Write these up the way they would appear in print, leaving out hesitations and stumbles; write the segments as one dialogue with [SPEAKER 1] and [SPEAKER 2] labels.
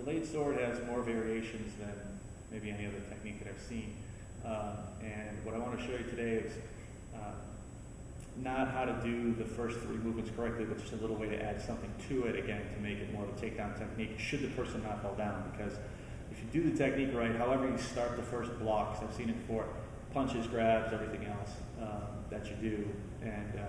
[SPEAKER 1] delayed sword has more variations than maybe any other technique that I've seen. And what I want to show you today is not how to do the first 3 movements correctly, but just a little way to add something to it, again, to make it more of a takedown technique should the person not fall down. Because if you do the technique right, however you start the first blocks, I've seen it before, punches, grabs, everything else that you do. And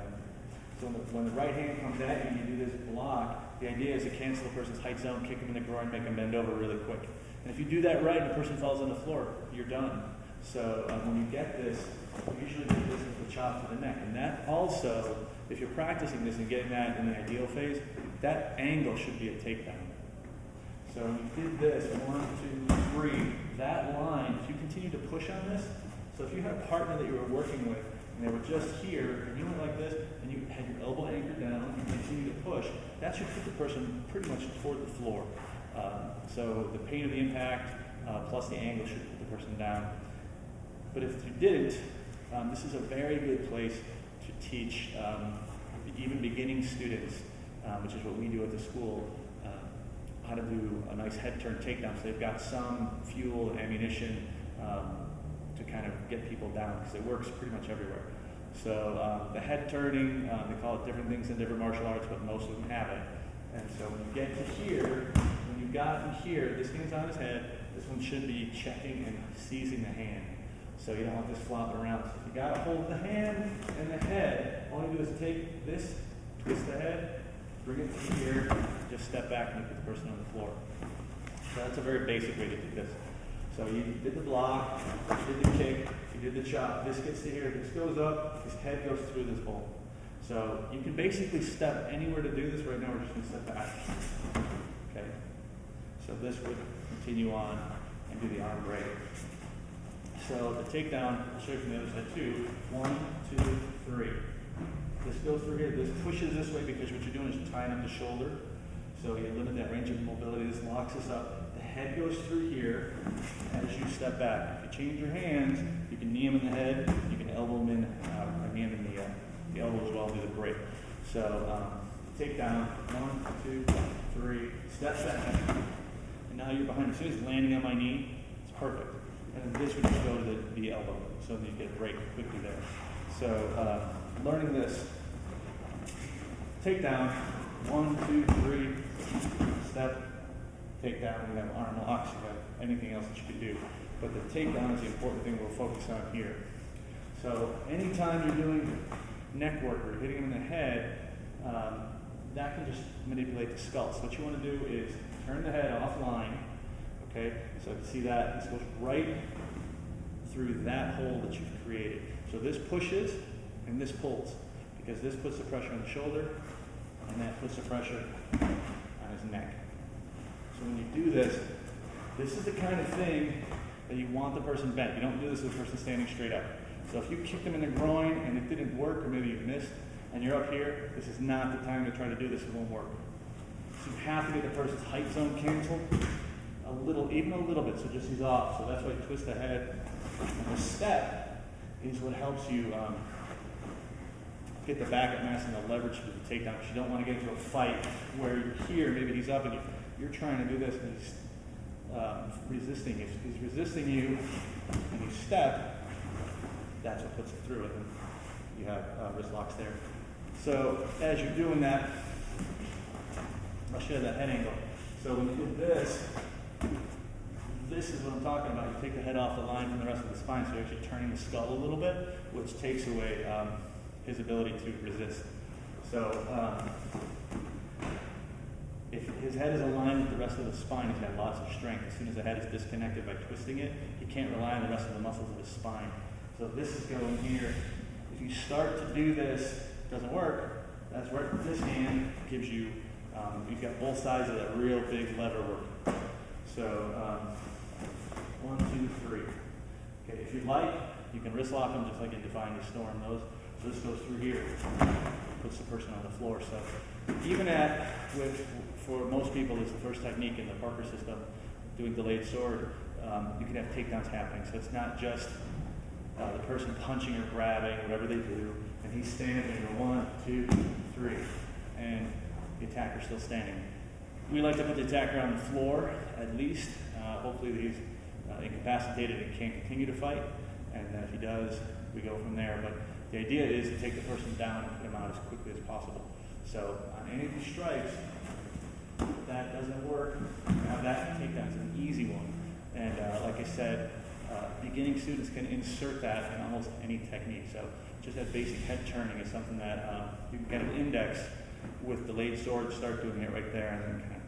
[SPEAKER 1] so when the right hand comes at you and you do this block, the idea is to cancel the person's height zone, kick them in the groin, make them bend over really quick. And if you do that right and the person falls on the floor, you're done. So when you get this, you usually do this with a chop to the neck. And that also, if you're practicing this and getting that in the ideal phase, that angle should be a takedown. So when you did this, 1, 2, 3, that line, if you continue to push on this, so if you had a partner that you were working with, and they were just here, and you went like this, and you had your elbow anchored down, and you continue to push, that should put the person pretty much toward the floor. So the pain of the impact plus the angle should put the person down. But if you didn't, this is a very good place to teach even beginning students, which is what we do at the school, how to do a nice head turn takedown. So they've got some fuel and ammunition to kind of get people down, because it works pretty much everywhere. So the head turning, they call it different things in different martial arts, but most of them have it. And so when you get to here, when you've gotten here, this hand's on his head, this one should be checking and seizing the hand. So you don't want this flopping around. So if you got to hold the hand and the head, all you do is take this, twist the head, bring it to here, just step back and you put the person on the floor. So that's a very basic way to do this. So you did the block, you did the kick, you did the chop, this gets to here, this goes up, his head goes through this bowl. So you can basically step anywhere to do this. Right now we're just going to step back. Okay. So this would continue on and do the arm break. So the takedown, I'll show you from the other side too. 1, 2, 3. This goes through here. This pushes this way because what you're doing is tying up the shoulder. So you limit that range of mobility. This locks us up. The head goes through here as you step back. If you change your hands, you can knee him in the head. You can elbow him in, or knee him in the elbow as well, do the break. So takedown, 1, 2, 3, step back. And now you're behind. As soon as landing on my knee, it's perfect. And then this would just go to the elbow, so that you get a break quickly there. So learning this, takedown, 1, 2, 3, step, takedown. We have arm locks, you have anything else that you can do. But the takedown is the important thing we'll focus on here. So anytime you're doing neck work or hitting him in the head, that can just manipulate the skull. So what you want to do is turn the head offline. Okay, so you see that this goes right through that hole that you've created. So this pushes and this pulls, because this puts the pressure on the shoulder and that puts the pressure on his neck. So when you do this, this is the kind of thing that you want the person bent. You don't do this with the person standing straight up. So if you kicked them in the groin and it didn't work, or maybe you missed, and you're up here, this is not the time to try to do this. It won't work. So you have to get the person's height zone canceled. Even a little bit, so just he's off. So that's why you twist the head. And the step is what helps you get the backup mass and the leverage for the takedown, because you don't want to get into a fight where you're here, maybe he's up and you're trying to do this and he's resisting you. If he's resisting you and you step, that's what puts it through it. And you have wrist locks there. So as you're doing that, I'll show you that head angle. So when you do this, this is what I'm talking about. You take the head off the line from the rest of the spine, so you're actually turning the skull a little bit, which takes away his ability to resist. So if his head is aligned with the rest of the spine, he's got lots of strength. As soon as the head is disconnected by twisting it, he can't rely on the rest of the muscles of his spine. So this is going here. If you start to do this, it doesn't work, that's where this hand gives you, you've got both sides of that real big lever work. So 1, 2, 3. Okay, if you like, you can wrist lock them just like in Defying the Storm. So this goes through here, puts the person on the floor. So even for most people, it's the first technique in the Parker system, doing delayed sword, you can have takedowns happening. So it's not just the person punching or grabbing, whatever they do, and he's standing, 1, 2, 3, and the attacker's still standing. We like to put the attacker on the floor at least. Hopefully he's incapacitated and can't continue to fight, and if he does, we go from there. But the idea is to take the person down and put him out as quickly as possible. So on any of these strikes, if that doesn't work, now that takedown's an easy one. And like I said, beginning students can insert that in almost any technique. So just that basic head turning is something that you can kind of index with the delayed sword, start doing it right there, and then kind of